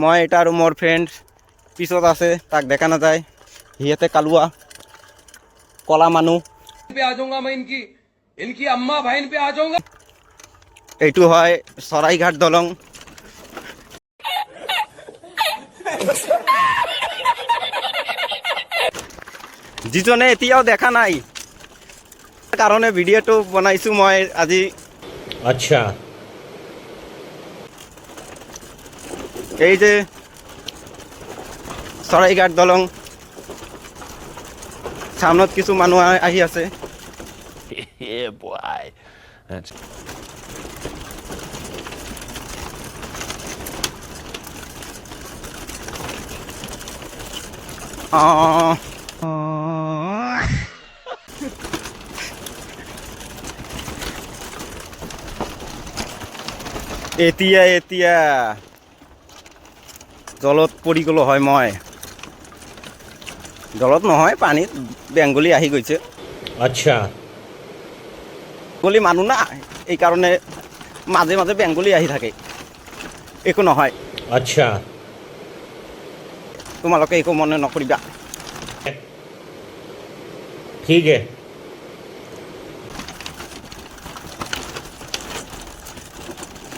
মই এটা আৰু মোৰ ফ্ৰেণ্ড পিছত আছে, তাক দেখা নাযায়। সিহঁতে কালুৱা কলা মানুহ। এইটো হয় চৰাইঘাট দলং। যিজনে এতিয়াও দেখা নাই কাৰণে ভিডিঅ'টো বনাইছো মই আজি। আচ্ছা, এই যে চৰাইঘাট দলং, সামনত কিছু মানুহ আহি আছে। yeah, boy. That's এতিয়া জলত পৰি গ'লো হয় মই। জলত নহয়, পানীত বেংগলী আহি গৈছে। আচ্ছা, বেংগলী মানুহ না, এইকাৰণে মাজে মাজে বেংগলী আহি থাকে। একো নহয়, আচ্ছা, তোমালোকে একো মনে নকৰিবা। ठीक है।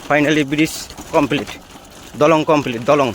ফাইনালি ব্ৰিজ কমপ্লিট, দলং কমপ্লিট, দলং।